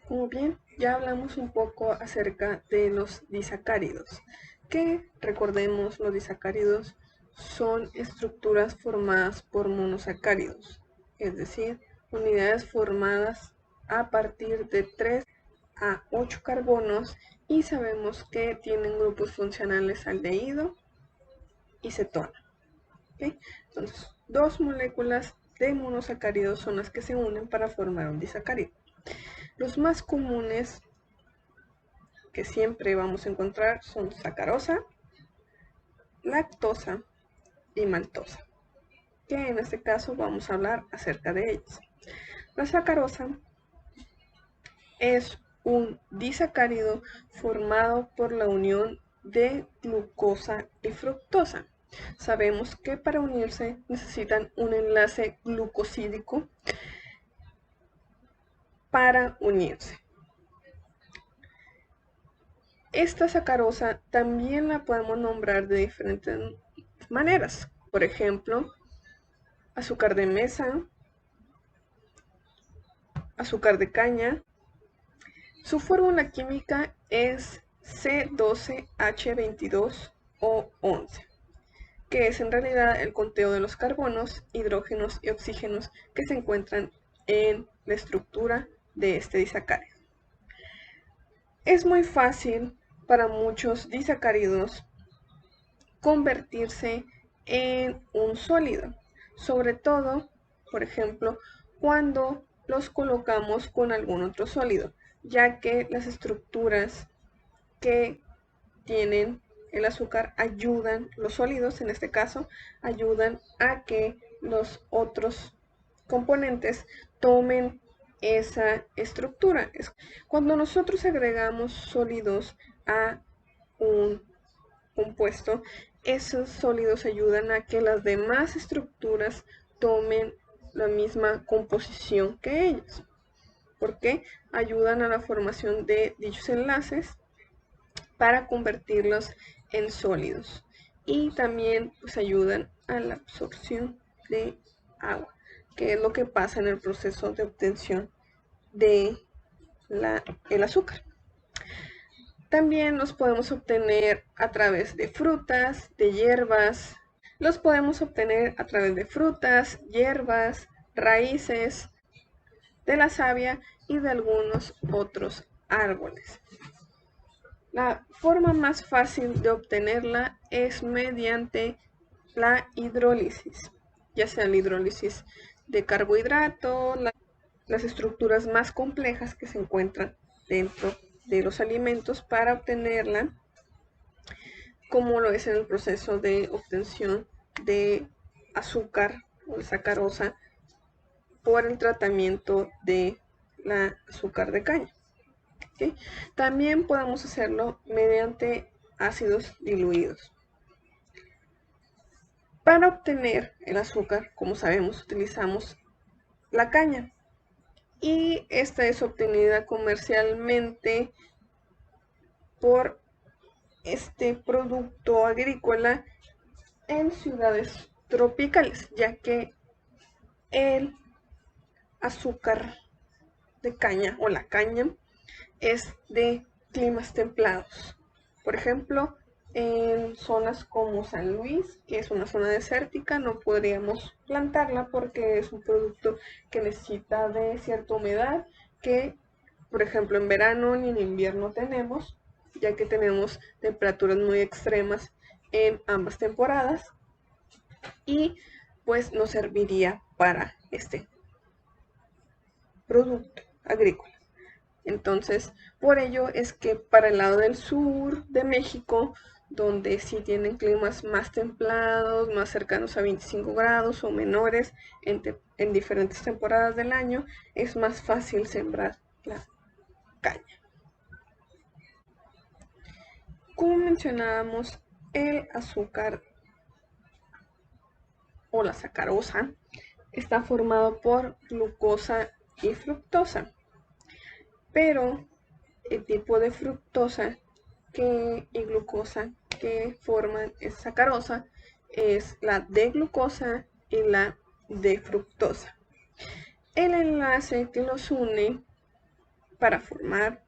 Como bien, ya hablamos un poco acerca de los disacáridos, que recordemos los disacáridos son estructuras formadas por monosacáridos, es decir, unidades formadas a partir de 3 a 8 carbonos y sabemos que tienen grupos funcionales aldehído y cetona. ¿Okay? Entonces, dos moléculas de monosacáridos son las que se unen para formar un disacárido. Los más comunes que siempre vamos a encontrar son sacarosa, lactosa y maltosa, que en este caso vamos a hablar acerca de ellas. La sacarosa es un disacárido formado por la unión de glucosa y fructosa. Sabemos que para unirse necesitan un enlace glucosídico para unirse. Esta sacarosa también la podemos nombrar de diferentes maneras. Por ejemplo, azúcar de mesa, azúcar de caña. Su fórmula química es C12H22O11, que es en realidad el conteo de los carbonos, hidrógenos y oxígenos que se encuentran en la estructura de este disacárido. Es muy fácil para muchos disacáridos convertirse en un sólido, sobre todo, por ejemplo, cuando los colocamos con algún otro sólido, ya que las estructuras que tienen el azúcar ayudan, los sólidos en este caso, ayudan a que los otros componentes tomen esa estructura. Cuando nosotros agregamos sólidos a un compuesto, esos sólidos ayudan a que las demás estructuras tomen la misma composición que ellos, porque ayudan a la formación de dichos enlaces para convertirlos en sólidos y también pues ayudan a la absorción de agua, que es lo que pasa en el proceso de obtención de el azúcar. También los podemos obtener a través de frutas, de hierbas. Los podemos obtener a través de frutas, hierbas, raíces, de la savia y de algunos otros árboles. La forma más fácil de obtenerla es mediante la hidrólisis, ya sea la hidrólisis de carbohidrato, las estructuras más complejas que se encuentran dentro de los alimentos para obtenerla, como lo es en el proceso de obtención de azúcar o de sacarosa por el tratamiento de la azúcar de caña. ¿Okay? También podemos hacerlo mediante ácidos diluidos. Para obtener el azúcar, como sabemos, utilizamos la caña y esta es obtenida comercialmente por este producto agrícola en ciudades tropicales, ya que el azúcar de caña o la caña es de climas templados. Por ejemplo, en zonas como San Luis, que es una zona desértica, no podríamos plantarla porque es un producto que necesita de cierta humedad que, por ejemplo, en verano ni en invierno tenemos, ya que tenemos temperaturas muy extremas en ambas temporadas y pues no serviría para este producto agrícola. Entonces, por ello es que para el lado del sur de México, donde sí tienen climas más templados, más cercanos a 25 grados o menores en diferentes temporadas del año, es más fácil sembrar la caña. Como mencionábamos, el azúcar o la sacarosa está formado por glucosa y fructosa, pero el tipo de fructosa y glucosa que forman esa sacarosa es la D-glucosa y la D-fructosa. El enlace que los une para formar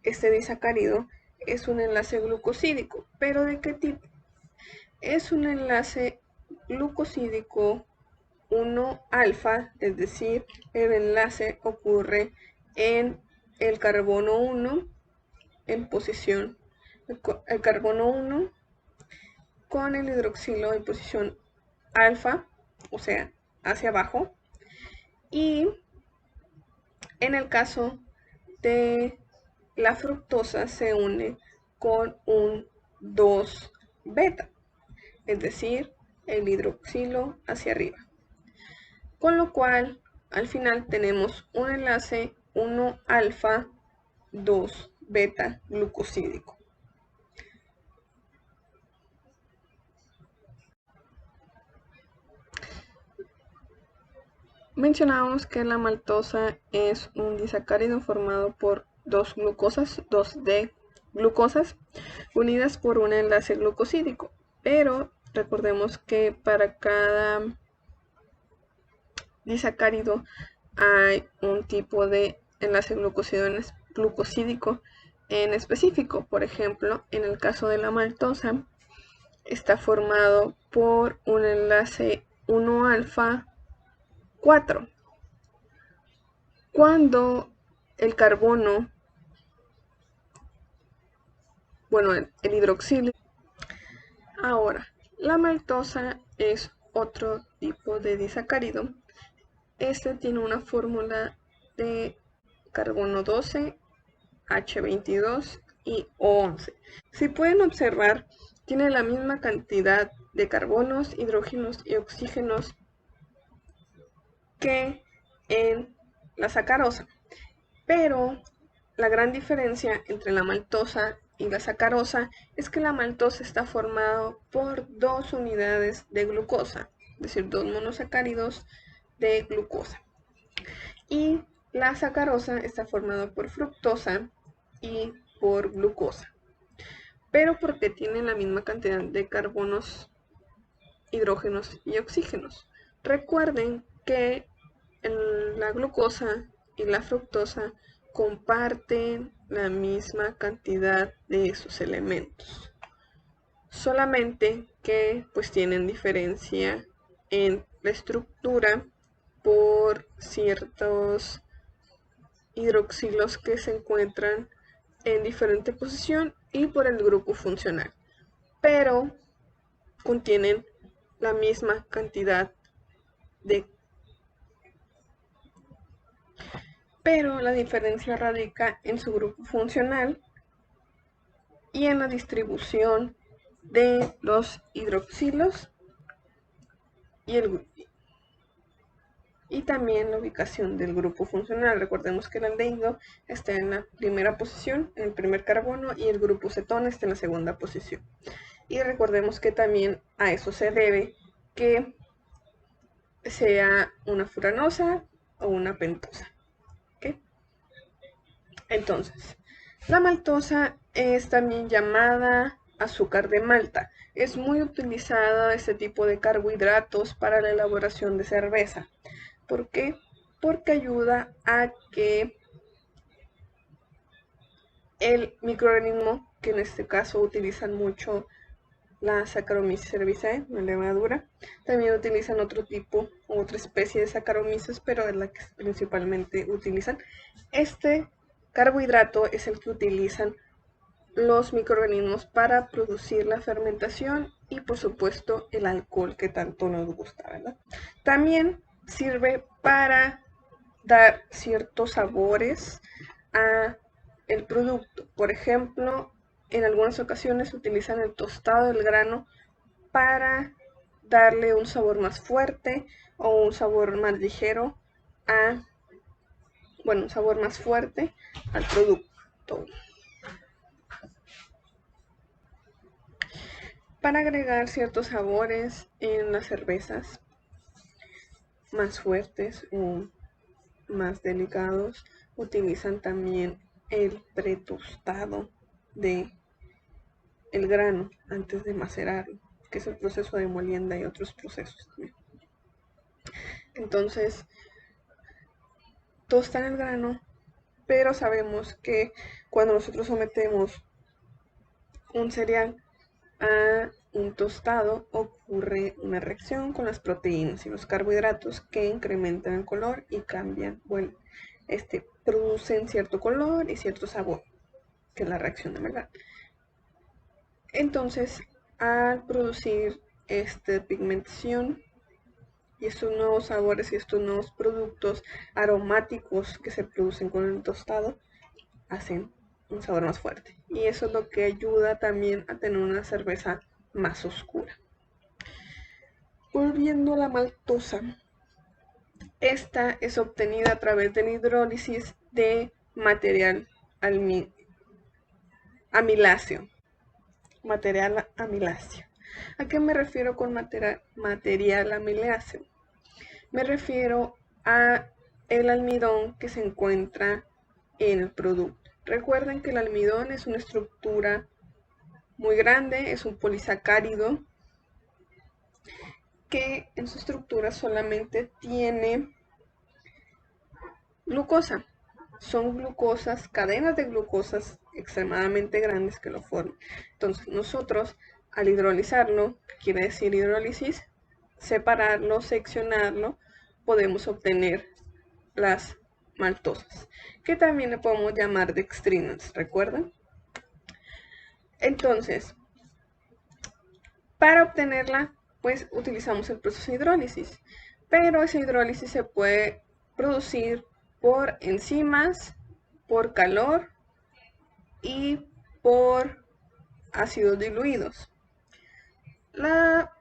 este disacárido es un enlace glucosídico. ¿Pero de qué tipo? Es un enlace glucosídico 1-alfa, es decir, el enlace ocurre en el carbono 1 en posición, el carbono 1 con el hidroxilo en posición alfa, o sea, hacia abajo. Y en el caso de la fructosa se une con un 2 beta, es decir, el hidroxilo hacia arriba. Con lo cual, al final tenemos un enlace 1 alfa 2 beta glucosídico. Mencionamos que la maltosa es un disacárido formado por dos D-glucosas, unidas por un enlace glucosídico. Pero recordemos que para cada disacárido hay un tipo de enlace glucosídico en específico. Por ejemplo, en el caso de la maltosa, está formado por un enlace 1-alfa 4. Cuando el carbono, el hidroxilo. Ahora, la maltosa es otro tipo de disacárido. Este tiene una fórmula de carbono 12, H22 y O11. Si pueden observar, tiene la misma cantidad de carbonos, hidrógenos y oxígenos que en la sacarosa. Pero la gran diferencia entre la maltosa y la sacarosa es que la maltosa está formada por dos unidades de glucosa, es decir, dos monosacáridos de glucosa. Y la sacarosa está formada por fructosa y por glucosa. Pero porque tienen la misma cantidad de carbonos, hidrógenos y oxígenos. Recuerden que la glucosa y la fructosa comparten la misma cantidad de esos elementos, solamente que pues tienen diferencia en la estructura por ciertos hidroxilos que se encuentran en diferente posición y por el grupo funcional, pero contienen la misma cantidad de. Pero la diferencia radica en su grupo funcional y en la distribución de los hidroxilos y también la ubicación del grupo funcional. Recordemos que el aldehído está en la primera posición, en el primer carbono, y el grupo cetona está en la segunda posición. Y recordemos que también a eso se debe que sea una furanosa o una pentosa. ¿Okay? Entonces, la maltosa es también llamada azúcar de malta. Es muy utilizada este tipo de carbohidratos para la elaboración de cerveza. ¿Por qué? Porque ayuda a que el microorganismo, que en este caso utilizan mucho la Saccharomyces cerevisiae, una levadura, también utilizan otro tipo, otra especie de Saccharomyces, pero es la que principalmente utilizan. Este carbohidrato es el que utilizan los microorganismos para producir la fermentación y por supuesto el alcohol que tanto nos gusta, ¿verdad? También sirve para dar ciertos sabores a el producto. Por ejemplo, en algunas ocasiones utilizan el tostado del grano para darle un sabor más fuerte o un sabor más ligero un sabor más fuerte al producto. Para agregar ciertos sabores en las cervezas más fuertes o más delicados, utilizan también el pretostado de el grano antes de macerarlo, que es el proceso de molienda y otros procesos también. Entonces, tostan el grano pero sabemos que cuando nosotros sometemos un cereal a un tostado ocurre una reacción con las proteínas y los carbohidratos que incrementan el color y cambian, bueno, producen cierto color y cierto sabor, que es la reacción de Maillard. Entonces, al producir esta pigmentación y estos nuevos sabores y estos nuevos productos aromáticos que se producen con el tostado, hacen un sabor más fuerte. Y eso es lo que ayuda también a tener una cerveza más oscura. Volviendo a la maltosa, esta es obtenida a través de la hidrólisis de material amiláceo. Material amiláceo. ¿A qué me refiero con material amiláceo? Me refiero a el almidón que se encuentra en el producto. Recuerden que el almidón es una estructura muy grande, es un polisacárido que en su estructura solamente tiene glucosa. Son glucosas, cadenas de glucosas extremadamente grandes que lo forman. Entonces nosotros al hidrolizarlo, que quiere decir hidrólisis, separarlo, seccionarlo, podemos obtener las maltosas, que también le podemos llamar dextrinas, ¿recuerdan? Entonces, para obtenerla, pues utilizamos el proceso de hidrólisis, pero esa hidrólisis se puede producir por enzimas, por calor y por ácidos diluidos. La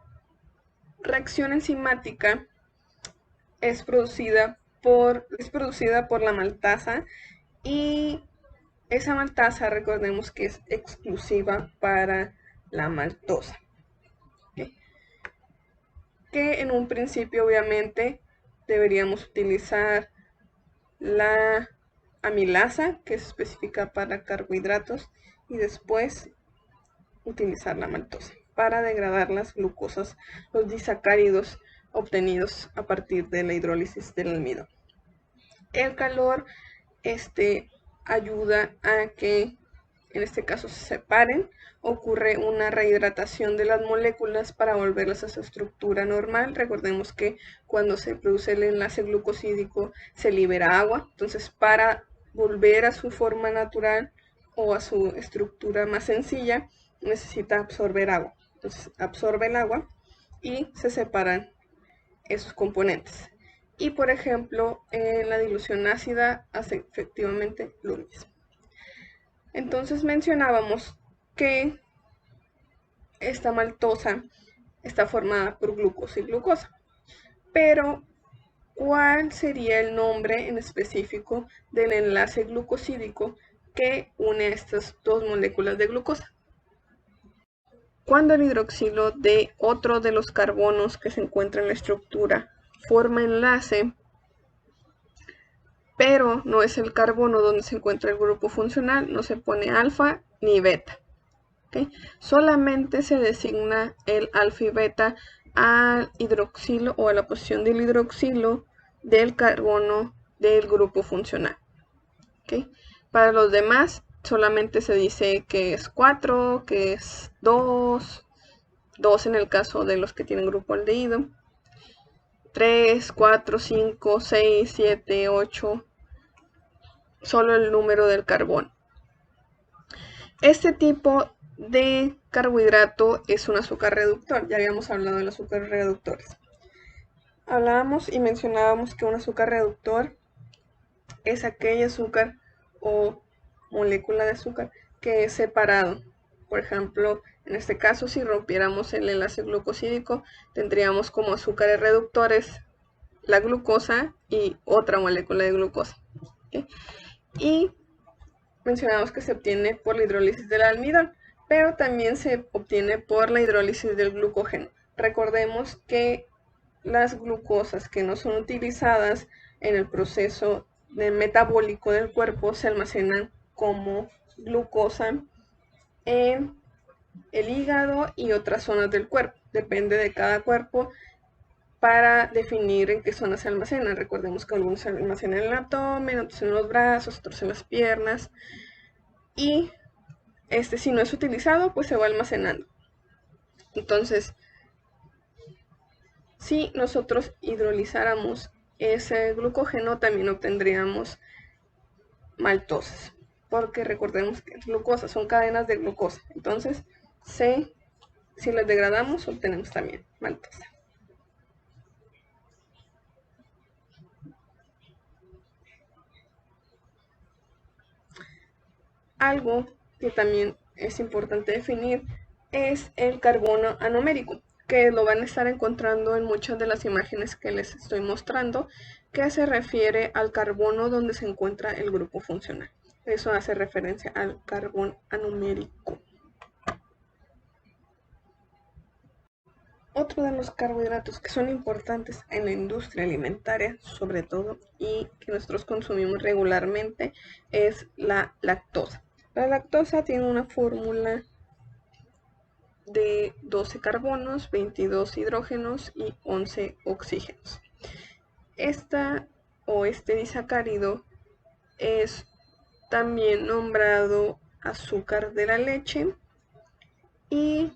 reacción enzimática es producida por la maltasa y esa maltasa, recordemos que es exclusiva para la maltosa. ¿Okay? Que en un principio obviamente deberíamos utilizar la amilasa, que es específica para carbohidratos, y después utilizar la maltosa para degradar las glucosas, los disacáridos obtenidos a partir de la hidrólisis del almidón. El calor ayuda a que en este caso se separen, ocurre una rehidratación de las moléculas para volverlas a su estructura normal. Recordemos que cuando se produce el enlace glucosídico se libera agua, entonces para volver a su forma natural o a su estructura más sencilla necesita absorber agua. Entonces absorbe el agua y se separan esos componentes. Y por ejemplo, en la dilución ácida hace efectivamente lo mismo. Entonces mencionábamos que esta maltosa está formada por glucosa y glucosa. Pero, ¿cuál sería el nombre en específico del enlace glucosídico que une estas dos moléculas de glucosa? Cuando el hidroxilo de otro de los carbonos que se encuentra en la estructura forma enlace, pero no es el carbono donde se encuentra el grupo funcional, no se pone alfa ni beta. ¿Okay? Solamente se designa el alfa y beta al hidroxilo o a la posición del hidroxilo del carbono del grupo funcional. ¿Okay? Para los demás solamente se dice que es 4, que es 2, 2 en el caso de los que tienen grupo aldehído, 3, 4, 5, 6, 7, 8, solo el número del carbono. Este tipo de carbohidrato es un azúcar reductor. Ya habíamos hablado de los azúcares reductores. Hablábamos y mencionábamos que un azúcar reductor es aquel azúcar o molécula de azúcar que es separado. Por ejemplo, en este caso, si rompiéramos el enlace glucosídico, tendríamos como azúcares reductores la glucosa y otra molécula de glucosa. ¿Okay? Y mencionamos que se obtiene por la hidrólisis del almidón, pero también se obtiene por la hidrólisis del glucógeno. Recordemos que las glucosas que no son utilizadas en el proceso metabólico del cuerpo se almacenan como glucosa en el hígado y otras zonas del cuerpo. Depende de cada cuerpo para definir en qué zona se almacenan. Recordemos que algunos se almacenan en el abdomen, otros en los brazos, otros en las piernas. Y si no es utilizado, pues se va almacenando. Entonces, si nosotros hidrolizáramos ese glucógeno, también obtendríamos maltosas, porque recordemos que glucosa son cadenas de glucosa. Entonces, si las degradamos, obtenemos también maltosa. Algo que también es importante definir es el carbono anomérico, que lo van a estar encontrando en muchas de las imágenes que les estoy mostrando, que se refiere al carbono donde se encuentra el grupo funcional. Eso hace referencia al carbón anomérico. Otro de los carbohidratos que son importantes en la industria alimentaria, sobre todo, y que nosotros consumimos regularmente, es la lactosa. La lactosa tiene una fórmula de 12 carbonos, 22 hidrógenos y 11 oxígenos. Este disacárido es también nombrado azúcar de la leche y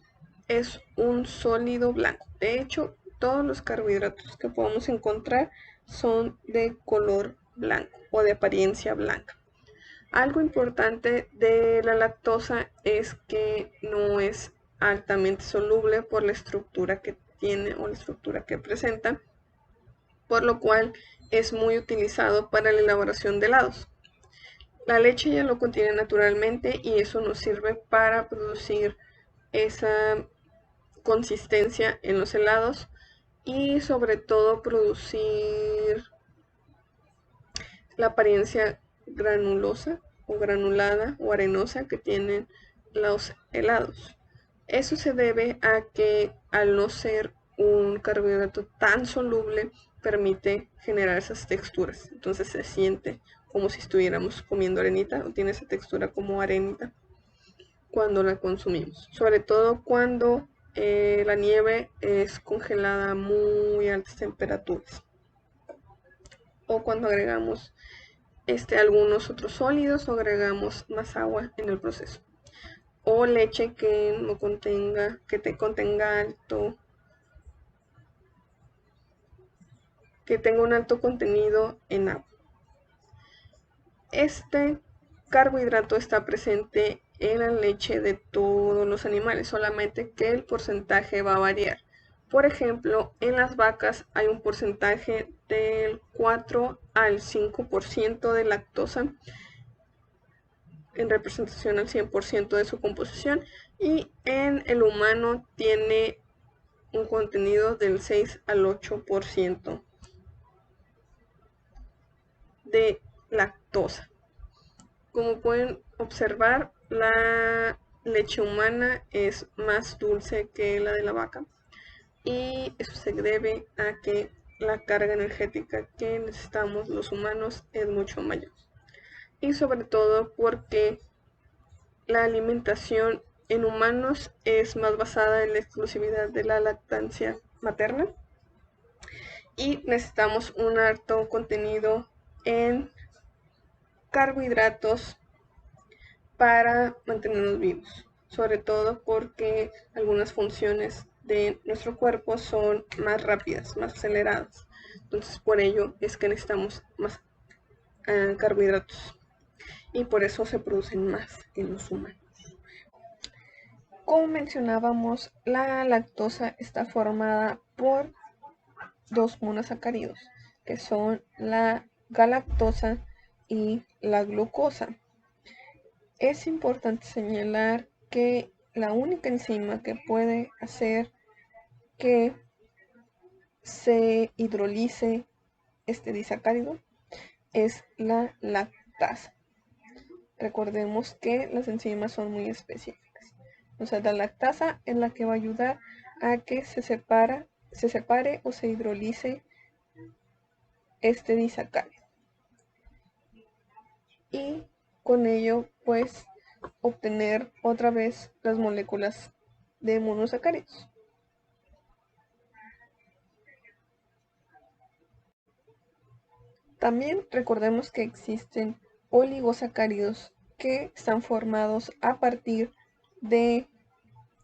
es un sólido blanco. De hecho, todos los carbohidratos que podemos encontrar son de color blanco o de apariencia blanca. Algo importante de la lactosa es que no es altamente soluble por la estructura que tiene o la estructura que presenta, por lo cual es muy utilizado para la elaboración de helados. La leche ya lo contiene naturalmente y eso nos sirve para producir esa consistencia en los helados y sobre todo producir la apariencia granulosa o granulada o arenosa que tienen los helados. Eso se debe a que al no ser un carbohidrato tan soluble permite generar esas texturas. Entonces se siente como si estuviéramos comiendo arenita o tiene esa textura como arenita cuando la consumimos. Sobre todo cuando la nieve es congelada a muy altas temperaturas o cuando agregamos algunos otros sólidos o agregamos más agua en el proceso. O leche que no contenga, que tenga un alto contenido en agua. Este carbohidrato está presente en la leche de todos los animales, solamente que el porcentaje va a variar. Por ejemplo, en las vacas hay un porcentaje del 4 al 5% de lactosa en representación al 100% de su composición, y en el humano tiene un contenido del 6 al 8% de lactosa. Como pueden observar, la leche humana es más dulce que la de la vaca y eso se debe a que la carga energética que necesitamos los humanos es mucho mayor, y sobre todo porque la alimentación en humanos es más basada en la exclusividad de la lactancia materna y necesitamos un alto contenido en carbohidratos para mantenernos vivos, sobre todo porque algunas funciones de nuestro cuerpo son más rápidas, más aceleradas. Entonces por ello es que necesitamos más carbohidratos y por eso se producen más en los humanos. Como mencionábamos, la lactosa está formada por dos monosacáridos, que son la galactosa y la glucosa. Es importante señalar que la única enzima que puede hacer que se hidrolice este disacárido es la lactasa. Recordemos que las enzimas son muy específicas. O sea, la lactasa es la que va a ayudar a que se separe o se hidrolice este disacárido. Y con ello, pues, obtener otra vez las moléculas de monosacáridos. También recordemos que existen oligosacáridos que están formados a partir de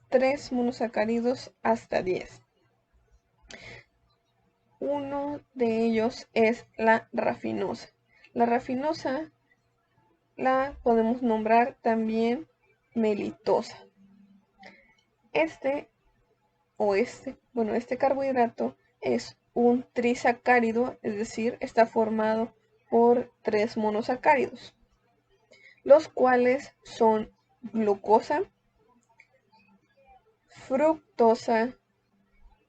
3 monosacáridos hasta 10. Uno de ellos es la rafinosa. La rafinosa la podemos nombrar también melitosa. Este carbohidrato es un trisacárido, es decir, está formado por 3 monosacáridos, los cuales son glucosa, fructosa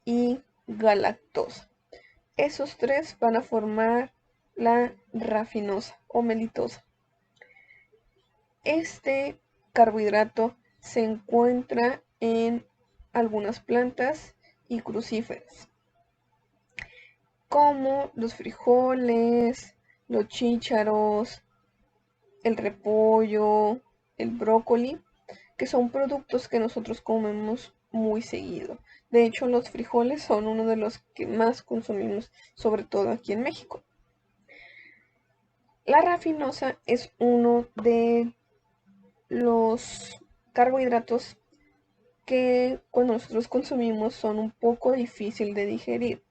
y galactosa. Esos 3 van a formar la rafinosa o melitosa. Este carbohidrato se encuentra en algunas plantas y crucíferas, como los frijoles, los chícharos, el repollo, el brócoli, que son productos que nosotros comemos muy seguido. De hecho, los frijoles son uno de los que más consumimos, sobre todo aquí en México. La rafinosa es uno de los carbohidratos que cuando nosotros consumimos son un poco difícil de digerir.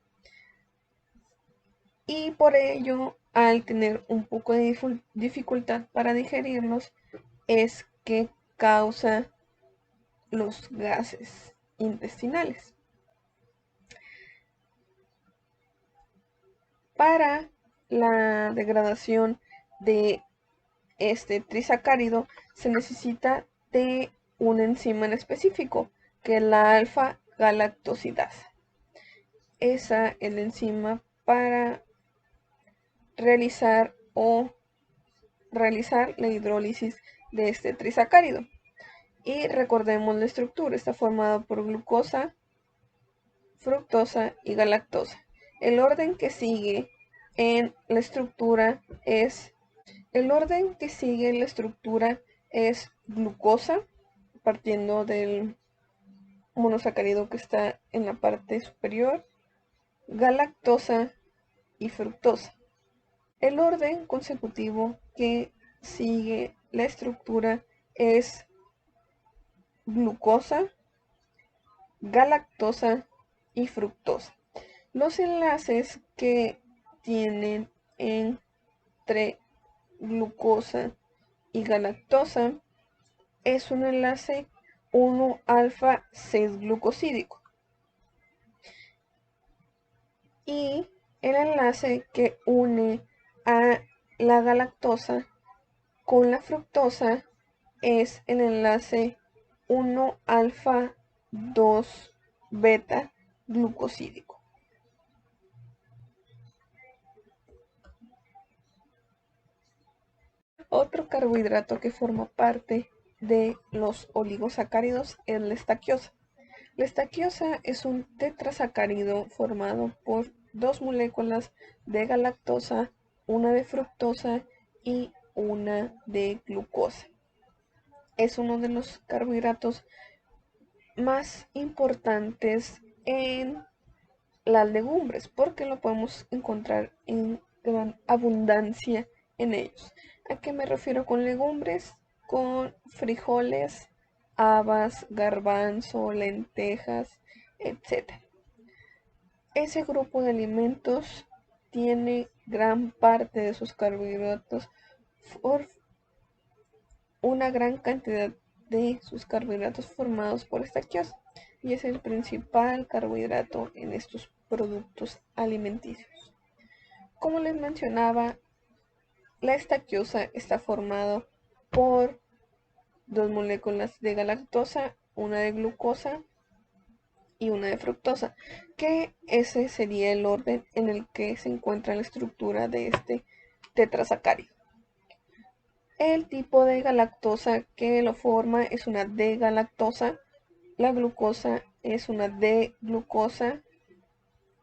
Y por ello, al tener un poco de dificultad para digerirlos, es que causa los gases intestinales. Para la degradación de este trisacárido se necesita de una enzima en específico, que es la alfa-galactosidasa. Esa es la enzima para realizar la hidrólisis de este trisacárido. Y recordemos la estructura, está formada por glucosa, fructosa y galactosa. El orden que sigue en la estructura es glucosa, partiendo del monosacárido que está en la parte superior, galactosa y fructosa. El orden consecutivo que sigue la estructura es glucosa, galactosa y fructosa. Los enlaces que tienen entre glucosa y galactosa es un enlace 1-alfa 6-glucosídico. Y el enlace que une a la galactosa con la fructosa es el enlace 1-alfa 2-beta glucosídico. Otro carbohidrato que forma parte de los oligosacáridos es la estaquiosa. La estaquiosa es un tetrasacárido formado por 2 moléculas de galactosa, una de fructosa y una de glucosa. Es uno de los carbohidratos más importantes en las legumbres porque lo podemos encontrar en gran abundancia en ellos. ¿A qué me refiero con legumbres? Con frijoles, habas, garbanzo, lentejas, etc. Ese grupo de alimentos tiene gran parte de sus carbohidratos, una gran cantidad de sus carbohidratos formados por estaquiosa, y es el principal carbohidrato en estos productos alimenticios. Como les mencionaba, la estaquiosa está formada por 2 moléculas de galactosa, una de glucosa y una de fructosa, que ese sería el orden en el que se encuentra la estructura de este tetrasacárido. El tipo de galactosa que lo forma es una D-galactosa, la glucosa es una D-glucosa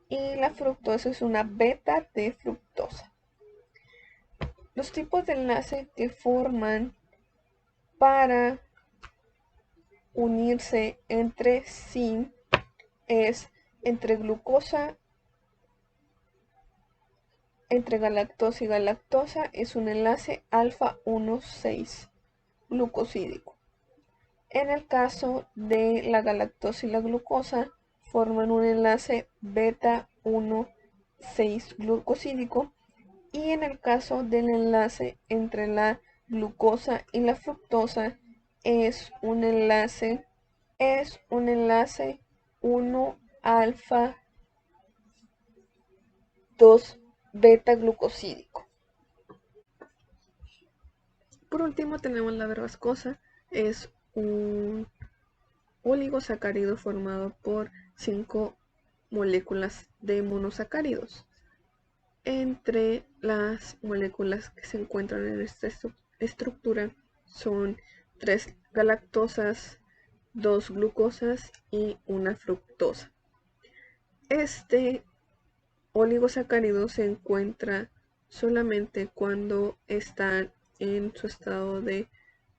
y la fructosa es una beta de fructosa. Los tipos de enlace que forman para unirse entre sí es entre glucosa entre galactosa y galactosa es un enlace alfa 1,6 glucosídico. En el caso de la galactosa y la glucosa, forman un enlace beta 1,6 glucosídico, y en el caso del enlace entre la glucosa y la fructosa es un enlace 1 alfa 2 beta glucosídico. Por último tenemos la verbascosa, es un oligosacárido formado por 5 moléculas de monosacáridos. Entre las moléculas que se encuentran en esta estructura son 3 galactosas, 2 glucosas y una fructosa. Este oligosacárido se encuentra solamente cuando están en su estado de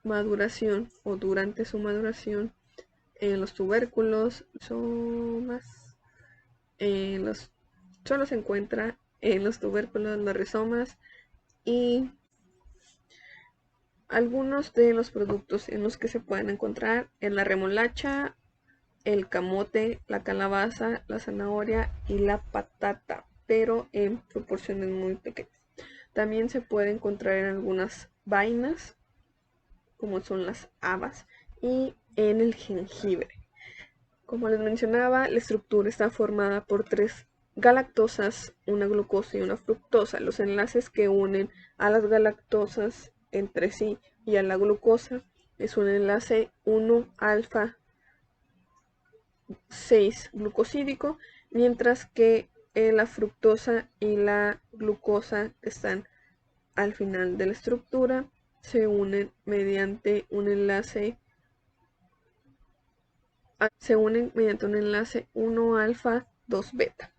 maduración o durante su maduración en los tubérculos, solo se encuentra en los tubérculos, los rizomas y algunos de los productos en los que se pueden encontrar en la remolacha, el camote, la calabaza, la zanahoria y la patata, pero en proporciones muy pequeñas. También se puede encontrar en algunas vainas, como son las habas, y en el jengibre. Como les mencionaba, la estructura está formada por 3 galactosas, una glucosa y una fructosa. Los enlaces que unen a las galactosas entre sí y a la glucosa es un enlace 1 alfa 6 glucosídico, mientras que la fructosa y la glucosa están al final de la estructura, se unen mediante un enlace 1 alfa 2 beta.